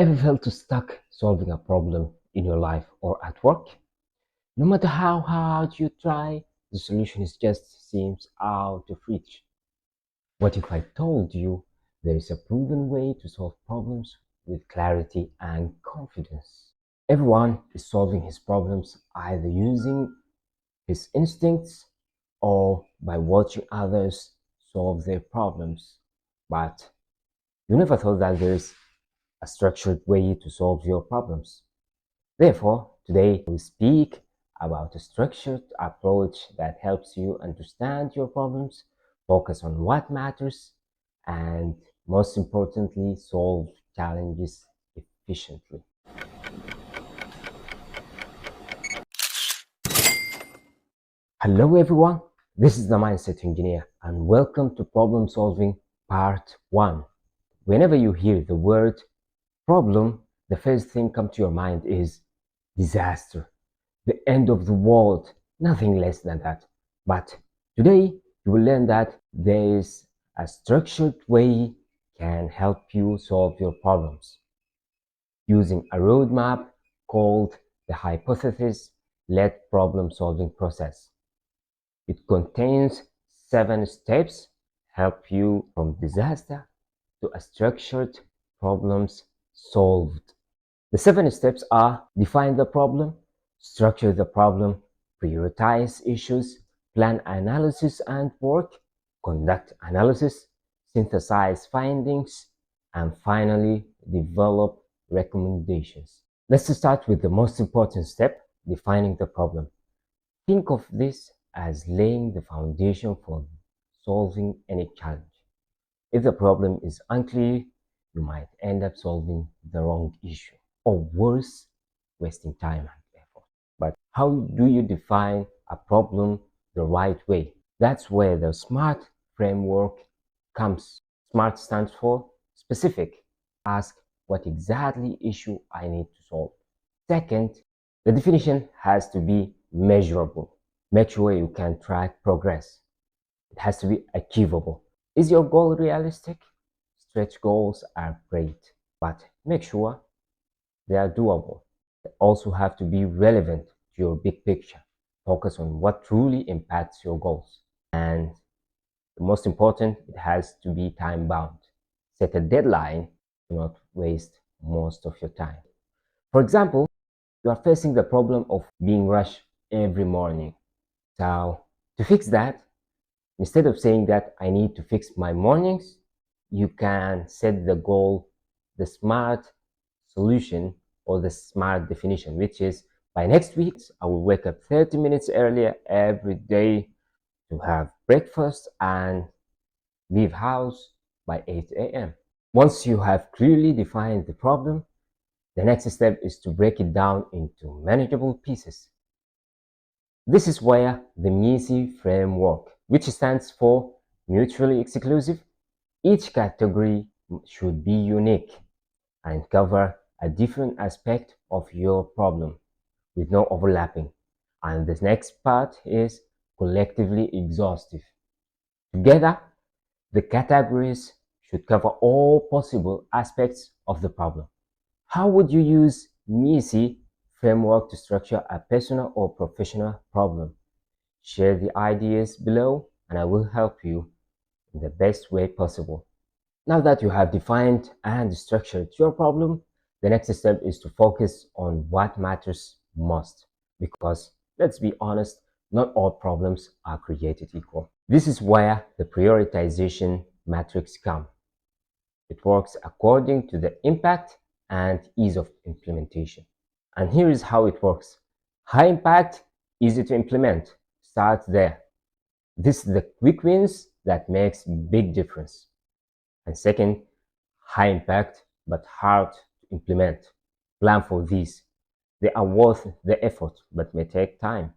Ever felt stuck solving a problem in your life or at work? No matter how hard you try, the solution is just seems out of reach. What if I told you there is a proven way to solve problems with clarity and confidence? Everyone is solving his problems either using his instincts or by watching others solve their problems. But you never thought that there is a structured way to solve your problems. Therefore, today we speak about a structured approach that helps you understand your problems, focus on what matters, and most importantly, solve challenges efficiently. Hello, everyone. This is the Mindset Engineer, and welcome to Problem Solving Part 1. Whenever you hear the word problem, the first thing come to your mind is disaster, the end of the world, nothing less than that. But today you will learn that there is a structured way can help you solve your problems using a roadmap called the hypothesis-led problem-solving process. It contains 7 steps help you from disaster to a structured problems solved. The 7 steps are: define the problem, structure the problem, prioritize issues, plan analysis and work, conduct analysis, synthesize findings, and finally develop recommendations. Let's start with the most important step, defining the problem. Think of this as laying the foundation for solving any challenge. If the problem is unclear, you might end up solving the wrong issue, or worse, wasting time and effort. But how do you define a problem the right way? That's where the SMART framework comes. SMART stands for specific. Ask what exactly issue I need to solve. Second, the definition has to be measurable. Make sure you can track progress. It has to be achievable. Is your goal realistic? Stretch goals are great, but make sure they are doable. They also have to be relevant to your big picture. Focus on what truly impacts your goals. And the most important, it has to be time bound. Set a deadline. Do not waste most of your time. For example, you are facing the problem of being rushed every morning. So to fix that, instead of saying that I need to fix my mornings, you can set the goal, the SMART solution or the SMART definition, which is by next week, I will wake up 30 minutes earlier every day to have breakfast and leave house by 8 a.m. Once you have clearly defined the problem, the next step is to break it down into manageable pieces. This is where the MECE framework, which stands for mutually exclusive, each category should be unique and cover a different aspect of your problem with no overlapping. And the next part is collectively exhaustive. Together, the categories should cover all possible aspects of the problem. How would you use MECE framework to structure a personal or professional problem? Share the ideas below and I will help you in the best way possible. Now that you have defined and structured your problem, the next step is to focus on what matters most. Because let's be honest, not all problems are created equal. This is where the prioritization matrix comes. It works according to the impact and ease of implementation. And here is how it works. High impact, easy to implement. Start there. This is the quick wins that makes big difference. And second, high impact but hard to implement. Plan for these. They are worth the effort but may take time.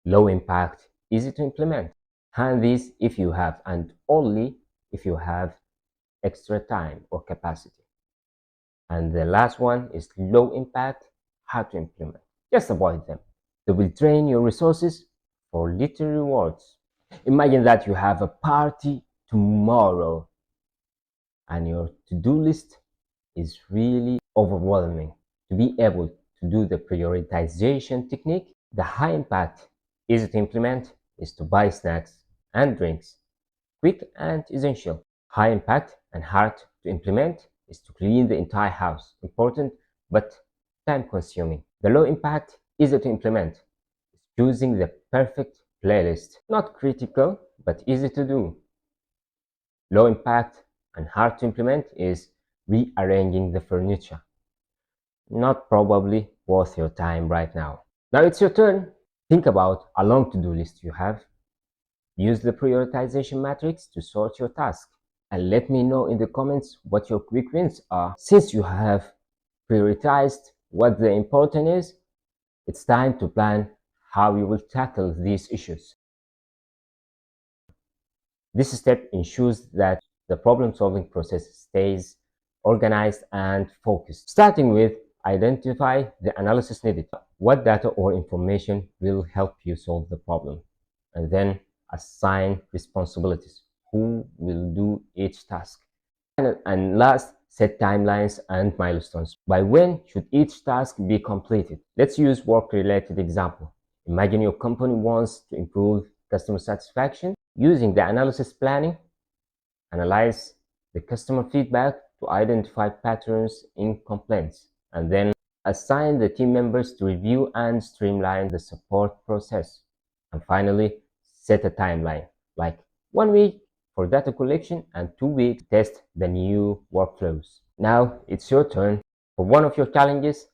Low impact, easy to implement. Hand these if you have and only if you have extra time or capacity. And the last one is low impact, hard to implement. Just avoid them. They will drain your resources for little rewards. Imagine that you have a party tomorrow and your to-do list is really overwhelming. To be able to do the prioritization technique, the high impact, easy to implement is to buy snacks and drinks, quick and essential. High impact and hard to implement is to clean the entire house, important but time consuming. The low impact, easy to implement is choosing the perfect playlist, not critical but easy to do. Low impact and hard to implement is rearranging the furniture. Not probably worth your time right now. Now it's your turn. Think about a long to-do list you have. Use the prioritization matrix to sort your tasks. And let me know in the comments what your quick wins are. Since you have prioritized what the important is, it's time to plan how you will tackle these issues. This step ensures that the problem-solving process stays organized and focused. Starting with identify the analysis needed. What data or information will help you solve the problem? And then assign responsibilities. Who will do each task? And last, set timelines and milestones. By when should each task be completed? Let's use work-related example. Imagine your company wants to improve customer satisfaction. Using the analysis planning, analyze the customer feedback to identify patterns in complaints, and then assign the team members to review and streamline the support process. And finally, set a timeline, like 1 week for data collection and 2 weeks to test the new workflows. Now it's your turn. For one of your challenges,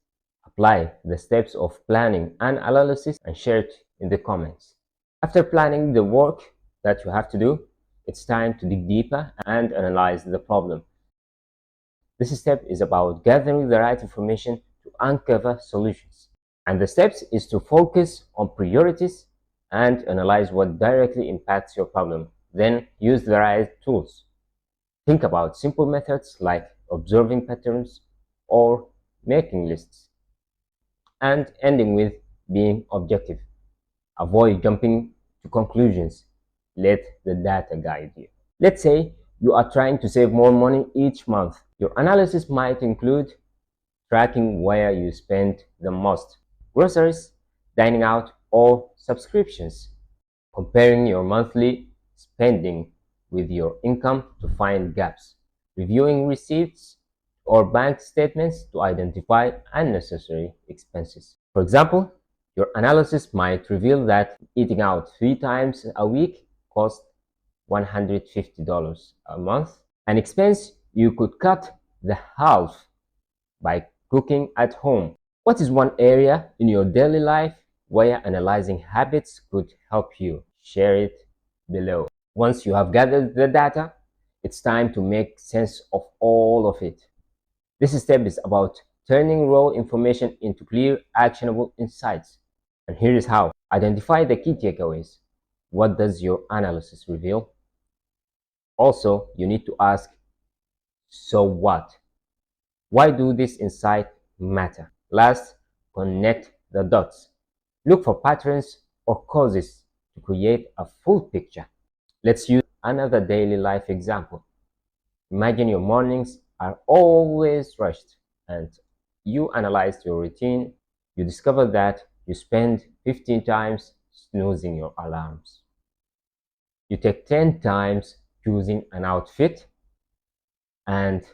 apply the steps of planning and analysis and share it in the comments. After planning the work that you have to do, it's time to dig deeper and analyze the problem. This step is about gathering the right information to uncover solutions. And the steps is to focus on priorities and analyze what directly impacts your problem. Then use the right tools. Think about simple methods like observing patterns or making lists. And ending with being objective. Avoid jumping to conclusions. Let the data guide you. Let's say you are trying to save more money each month. Your analysis might include tracking where you spend the most: groceries, dining out, or subscriptions. Comparing your monthly spending with your income to find gaps. Reviewing receipts or bank statements to identify unnecessary expenses. For example, your analysis might reveal that eating out 3 times a week costs $150 a month, an expense you could cut the half by cooking at home. What is one area in your daily life where analyzing habits could help you? Share it below. Once you have gathered the data, it's time to make sense of all of it. This step is about turning raw information into clear, actionable insights. And here is how. Identify the key takeaways. What does your analysis reveal? Also, you need to ask, so what? Why do this insight matter? Last, connect the dots. Look for patterns or causes to create a full picture. Let's use another daily life example. Imagine your mornings are always rushed and you analyzed your routine. You discover that you spend 15 times snoozing your alarms. You take 10 times choosing an outfit, and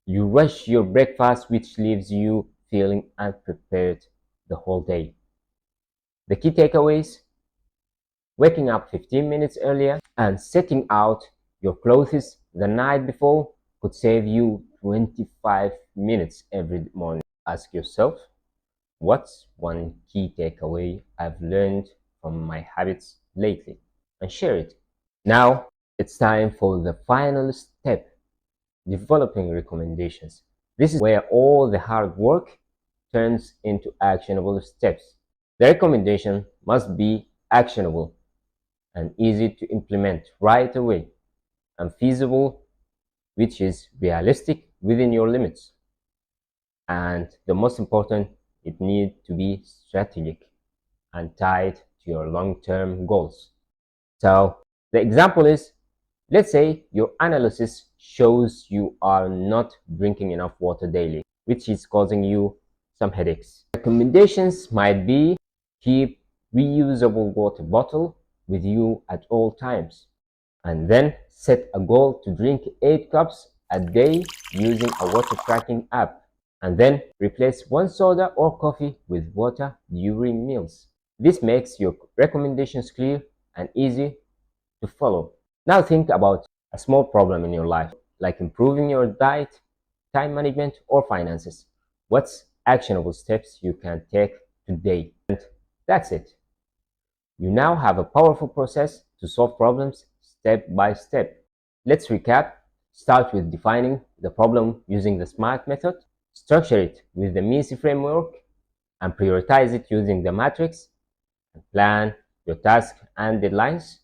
you rush your breakfast, which leaves you feeling unprepared the whole day. The key takeaways: waking up 15 minutes earlier and setting out your clothes the night before could save you 25 minutes every morning. Ask yourself, what's one key takeaway I've learned from my habits lately? And share it. Now it's time for the final step: developing recommendations. This is where all the hard work turns into actionable steps. The recommendation must be actionable and easy to implement right away, and feasible, which is realistic within your limits. And the most important, it needs to be strategic and tied to your long-term goals. So the example is, let's say your analysis shows you are not drinking enough water daily, which is causing you some headaches. Recommendations might be: keep reusable water bottle with you at all times, and then set a goal to drink 8 cups a day using a water tracking app, and then replace one soda or coffee with water during meals. This makes your recommendations clear and easy to follow. Now think about a small problem in your life, like improving your diet, time management, or finances. What's actionable steps you can take today? And that's it. You now have a powerful process to solve problems step by step. Let's recap. Start with defining the problem using the SMART method, structure it with the MESI framework, and prioritize it using the matrix. Plan your tasks and deadlines.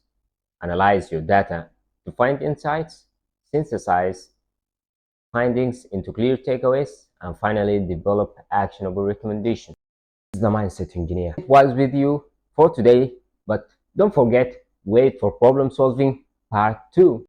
Analyze your data to find insights. Synthesize findings into clear takeaways. And finally, develop actionable recommendations. This is the Mindset Engineer. It was with you for today, but don't forget, wait for problem solving part 2.